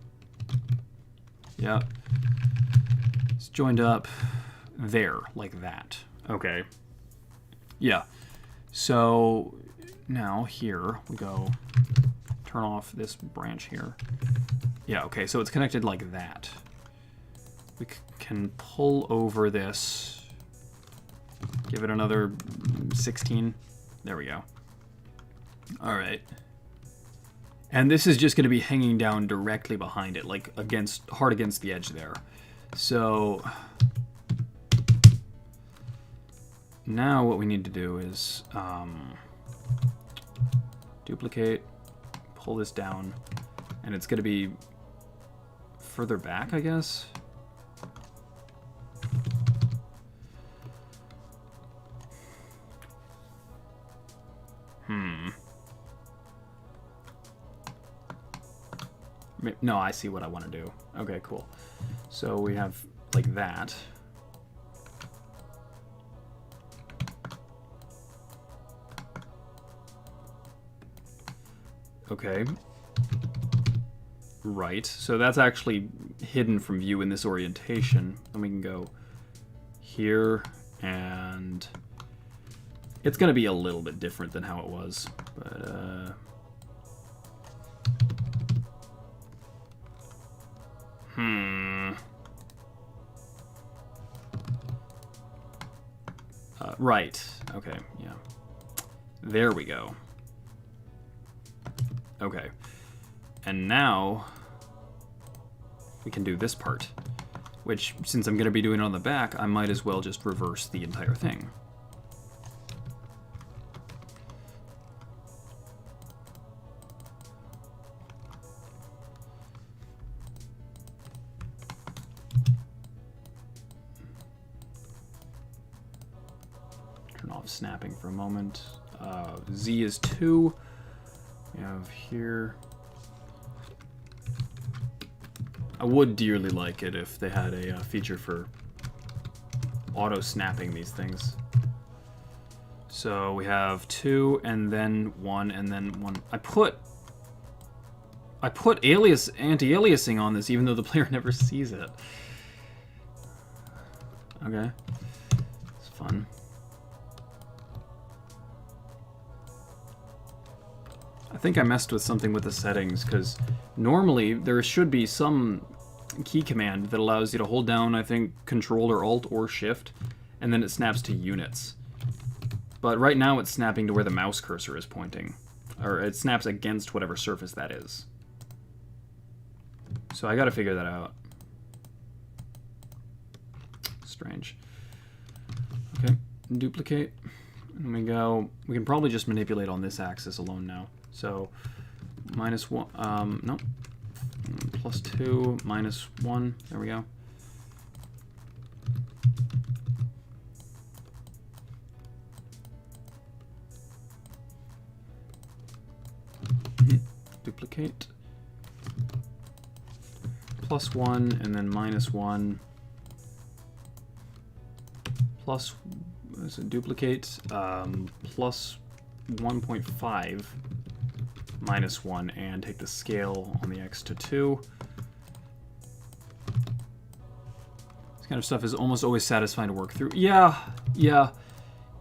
Yep. It's joined up there, like that. Okay. Yeah. So now here we go. Turn off this branch here. Yeah, okay, so it's connected like that. We can pull over this. Give it another 16. There we go. All right. And this is just going to be hanging down directly behind it, like hard against the edge there. So now what we need to do is duplicate, pull this down, and it's going to be further back, I guess. No, I see what I want to do. Okay, cool. So we have like that. Okay. Right. So that's actually hidden from view in this orientation. And we can go here, and it's going to be a little bit different than how it was, but right. Okay, yeah. There we go. Okay. And now we can do this part, which, since I'm going to be doing it on the back, I might as well just reverse the entire thing. Turn off snapping for a moment. Z is 2. We have here. I would dearly like it if they had a feature for auto-snapping these things. So we have 2, and then 1, and then 1. I put anti-aliasing on this, even though the player never sees it. Okay, it's fun. I think I messed with something with the settings, because normally there should be some key command that allows you to hold down, I think, Control or Alt or Shift, and then it snaps to units. But right now it's snapping to where the mouse cursor is pointing, or it snaps against whatever surface that is. So I gotta figure that out. Strange. Okay, duplicate, and we go, we can probably just manipulate on this axis alone now. So, -1, no, +2, -1, there we go. Duplicate, +1, and then -1, plus, is it duplicate, plus 1.5, -1, and take the scale on the X to 2. This kind of stuff is almost always satisfying to work through. Yeah.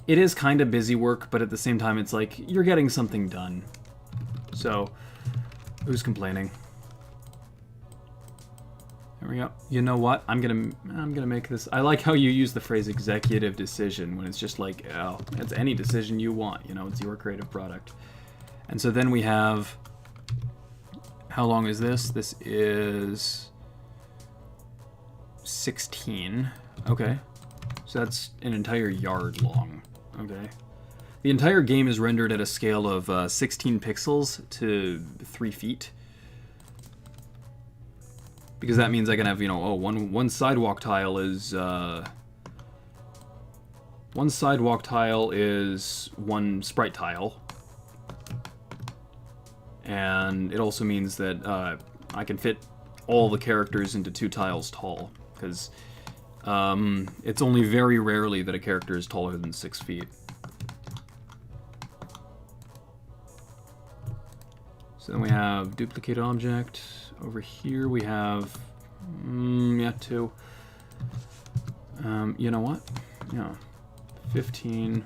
It is kind of busy work, but at the same time, it's like you're getting something done. So, who's complaining? There we go. You know what? I'm gonna make this. I like how you use the phrase executive decision when it's just like, oh, it's any decision you want. You know, it's your creative product. And so then we have, how long is this? This is 16. Okay. So that's an entire yard long. Okay. The entire game is rendered at a scale of 16 pixels to 3 feet. because that means I can have, you know, oh, one sidewalk tile is one sidewalk tile is one sprite tile, and it also means that I can fit all the characters into 2 tiles tall, because it's only very rarely that a character is taller than 6 feet. So then we have duplicate object. Over here we have, yeah, 2. You know what? Yeah, 15.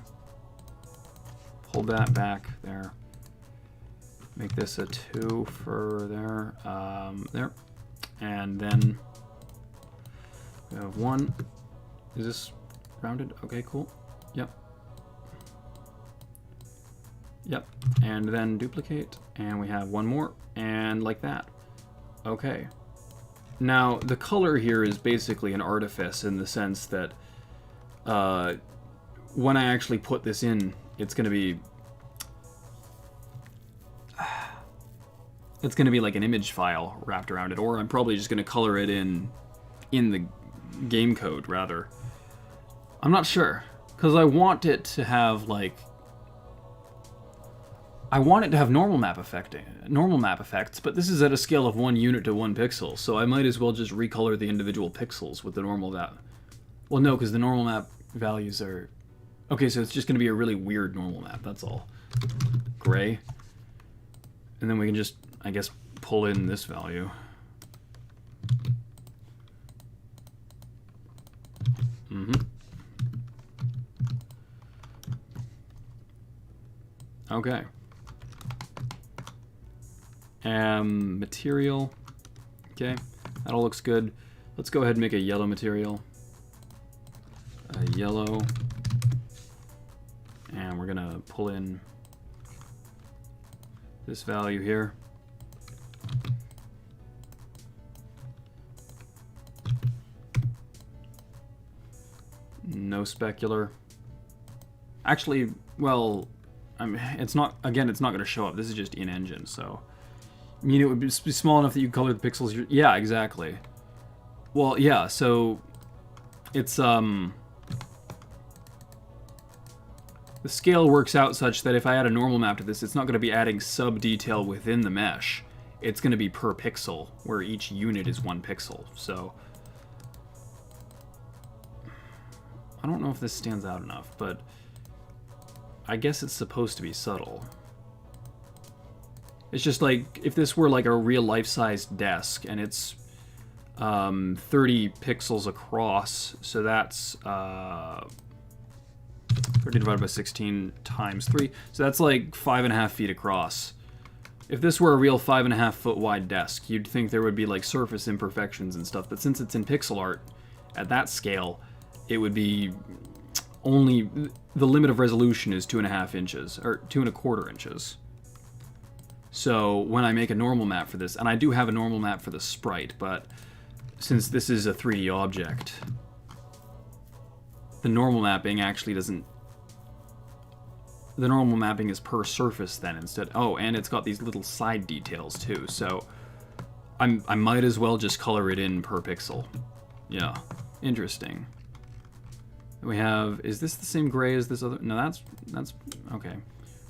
Pull that back there. Make this a 2 for there. There. And then we have 1. Is this rounded? Okay, cool. Yep. Yep. And then duplicate. And we have 1 more. And like that. Okay. Now, the color here is basically an artifice in the sense that when I actually put this in, it's going to be... It's going to be like an image file wrapped around it, or I'm probably just going to color it in the game code, rather. I'm not sure, because I want it to have, like... I want it to have normal map effects, but this is at a scale of 1 unit to 1 pixel, so I might as well just recolor the individual pixels with the normal value. Well, no, because the normal map values are... Okay, so it's just going to be a really weird normal map, that's all. Gray. And then we can just, I guess, pull in this value. Okay. Material. Okay, that all looks good. Let's go ahead and make a yellow material. A yellow. And we're gonna pull in this value here. No specular. Actually, well, I mean, it's not, again, it's not going to show up. This is just in-engine, so... I mean, it would be small enough that you color the pixels. Yeah, exactly. Well, yeah, so... It's, the scale works out such that if I add a normal map to this, it's not going to be adding sub-detail within the mesh. It's going to be per pixel, where each unit is 1 pixel, so... I don't know if this stands out enough, but... I guess it's supposed to be subtle. It's just like, if this were like a real life-sized desk, and it's 30 pixels across, so that's 30 divided by 16 times 3, so that's like 5.5 feet across. If this were a real 5.5 foot wide desk, you'd think there would be like surface imperfections and stuff, but since it's in pixel art, at that scale, it would be only... The limit of resolution is 2.5 inches, or 2.25 inches. So when I make a normal map for this, and I do have a normal map for the sprite, but since this is a 3D object, the normal mapping actually doesn't... The normal mapping is per surface then instead. Oh, and it's got these little side details too, so I might as well just color it in per pixel. Yeah, interesting. We have, is this the same gray as this other? No, that's okay.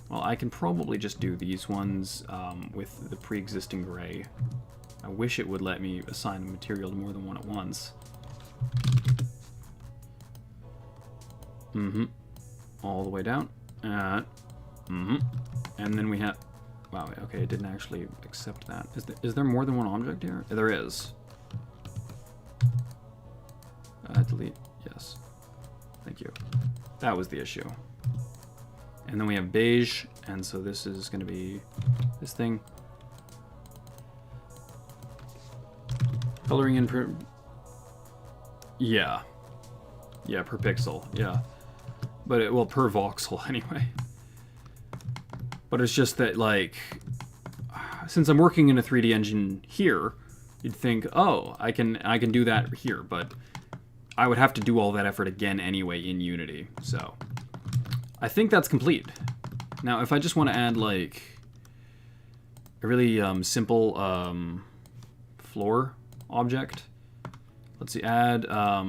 Well, I can probably just do these ones with the pre-existing gray. I wish it would let me assign a material to more than one at once. All the way down. And then we have, wow, okay, it didn't actually accept that. Is there more than one object here? There is. Delete, yes. Thank you. That was the issue. And then we have beige, and so this is going to be this thing. Coloring in per... Yeah. Yeah, per pixel, yeah. But it, well, per voxel anyway. But it's just that, like, since I'm working in a 3D engine here, you'd think, oh, I can do that here, but I would have to do all that effort again anyway in Unity, so I think that's complete. Now, if I just want to add, like, a really simple floor, object. Let's see, add a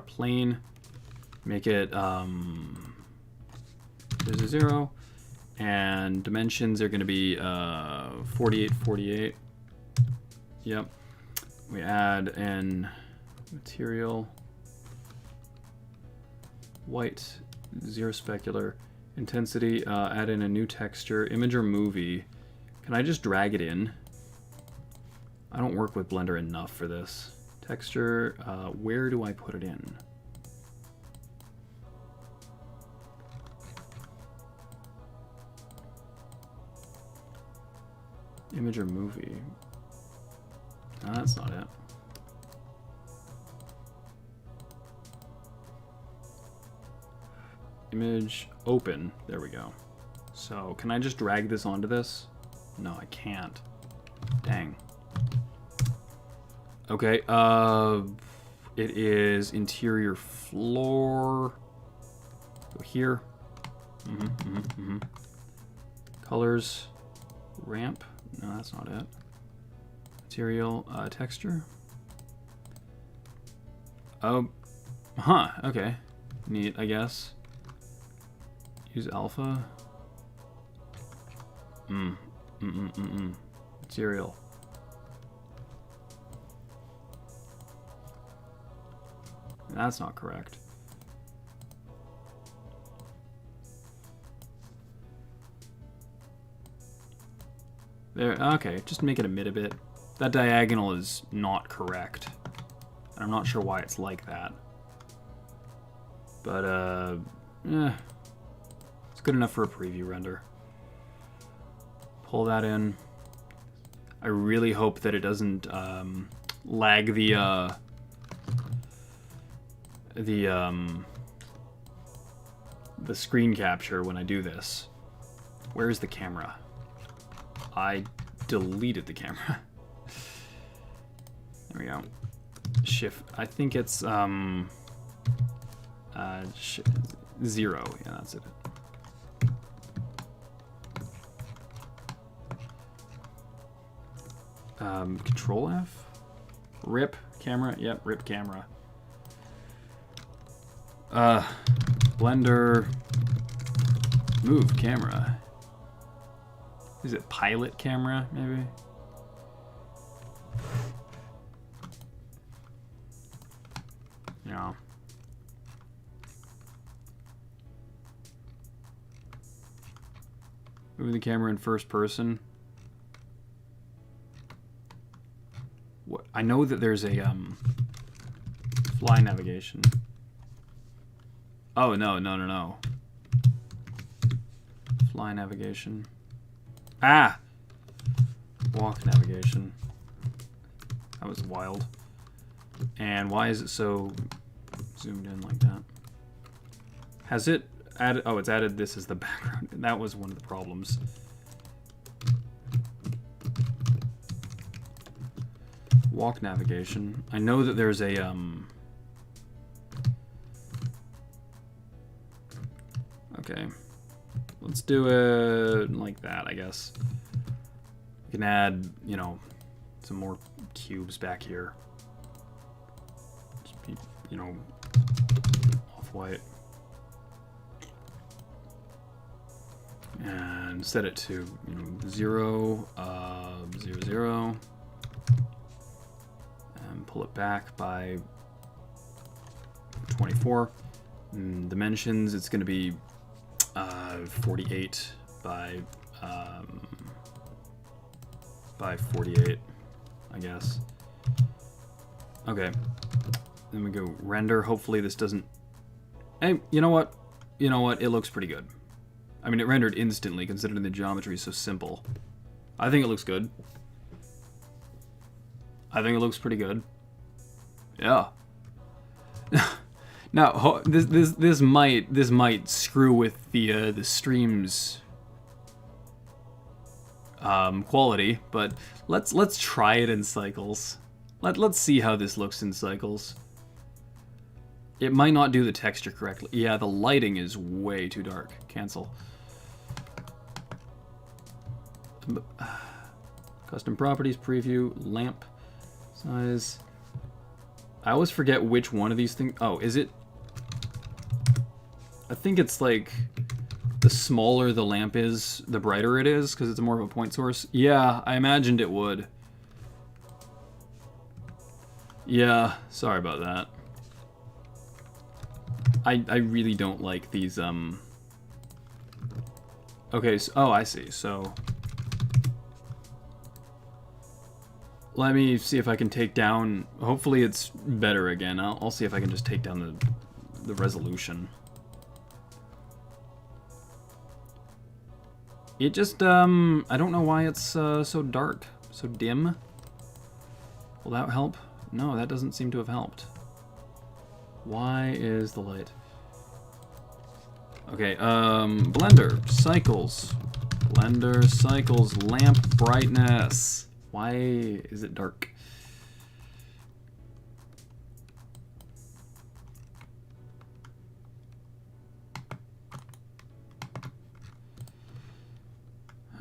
plane, make it 0, and dimensions are going to be 48, 48. Yep. We add an material, white, 0 specular, intensity, add in a new texture, image or movie. Can I just drag it in? I don't work with Blender enough for this. Texture, where do I put it in? Image or movie? No, that's not it. Image, open, there we go. So, can I just drag this onto this? No, I can't. Dang. Okay, it is interior floor. Go here. Colors, ramp. No, that's not it. Material, texture. Oh, okay. Neat, I guess. Use alpha. Material. That's not correct. There, okay, just make it emit a bit. That diagonal is not correct. I'm not sure why it's like that. But, it's good enough for a preview render. Pull that in. I really hope that it doesn't lag the screen capture when I do this. Where's the camera? I deleted the camera. There we go. Shift. I think it's 0. Yeah, that's it. Control F. Rip camera. Yep, rip camera. Blender. Move camera. Is it pilot camera, maybe? No. Moving the camera in first person. What? I know that there's a fly navigation. Oh, no. Fly navigation. Ah! Walk navigation. That was wild. And why is it so zoomed in like that? Has it added... Oh, it's added this as the background. That was one of the problems. Walk navigation. I know that there's a... Okay. Let's do it like that, I guess. We can add, you know, some more cubes back here. Just be, you know, off-white. And set it to, you know, 0, 0, 0. And pull it back by 24. And dimensions, it's going to be 48 by 48, I guess. Okay. Then we go render. Hopefully this doesn't... Hey, you know what? You know what? It looks pretty good. I mean, it rendered instantly, considering the geometry is so simple. I think it looks good. I think it looks pretty good. Yeah. Now, this might screw with the stream's quality, but let's try it in cycles. Let's see how this looks in cycles. It might not do the texture correctly. Yeah, the lighting is way too dark. Cancel. Custom properties, preview, lamp. Size. I always forget which one of these things. Oh, is it? I think it's like the smaller the lamp is, the brighter it is, because it's more of a point source. Yeah, I imagined it would. Yeah, sorry about that. I really don't like these, Okay, so, oh, I see. So, let me see if I can take down... Hopefully it's better again. I'll see if I can just take down the resolution. It just, I don't know why it's so dark, so dim. Will that help? No, that doesn't seem to have helped. Why is the light... Okay, blender, cycles. Blender, cycles, lamp brightness. Why is it dark?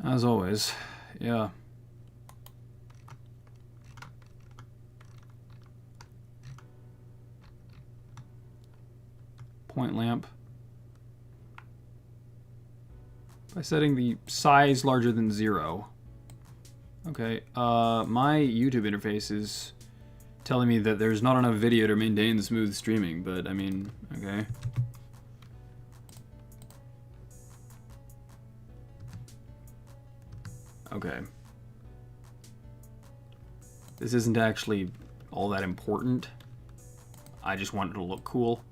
As always, yeah. Point lamp. By setting the size larger than 0. Okay, my YouTube interface is telling me that there's not enough video to maintain smooth streaming, but I mean, okay. Okay. This isn't actually all that important. I just want it to look cool.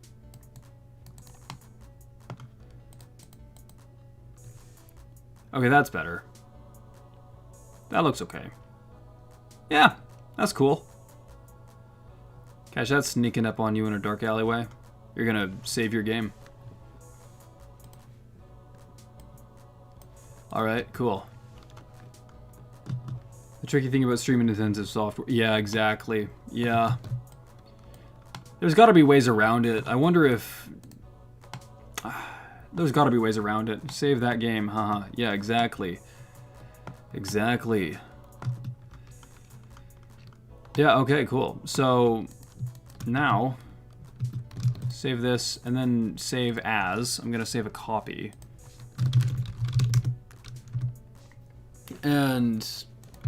Okay, that's better. That looks okay. Yeah, that's cool. Gosh, that's sneaking up on you in a dark alleyway. You're gonna save your game. Alright, cool. The tricky thing about streaming intensive software... Yeah, exactly. Yeah. There's gotta be ways around it. I wonder if... There's gotta be ways around it. Save that game, haha. Yeah, exactly. Exactly. Yeah, okay, cool. So, now, save this, and then save as. I'm gonna save a copy. And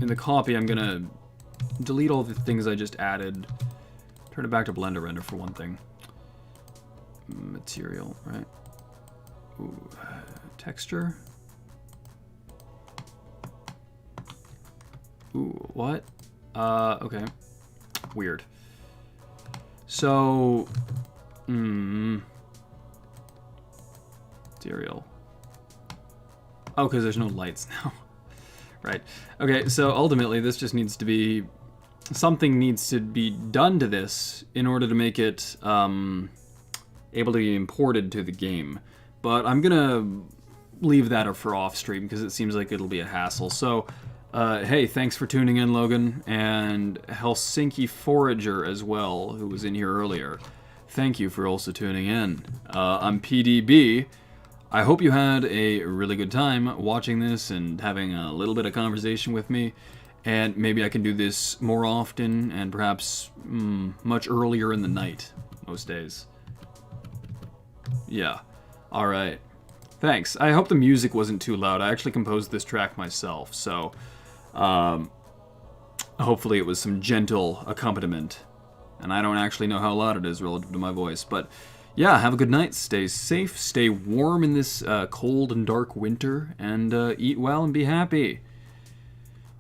in the copy, I'm gonna delete all the things I just added. Turn it back to Blender render for one thing. Material, right? Ooh, texture. Ooh, what? Okay. Weird. So, material. Oh, because there's no lights now. Right. Okay, so ultimately this just needs to be... Something needs to be done to this in order to make it able to be imported to the game. But I'm gonna leave that for off stream because it seems like it'll be a hassle. So, hey, thanks for tuning in, Logan, and Helsinki Forager as well, who was in here earlier. Thank you for also tuning in. I'm PDB. I hope you had a really good time watching this and having a little bit of conversation with me. And maybe I can do this more often and perhaps much earlier in the night most days. Yeah. Alright. Thanks. I hope the music wasn't too loud. I actually composed this track myself, so hopefully it was some gentle accompaniment. And I don't actually know how loud it is relative to my voice, but yeah, have a good night. Stay safe, stay warm in this cold and dark winter, and eat well and be happy.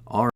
Alright.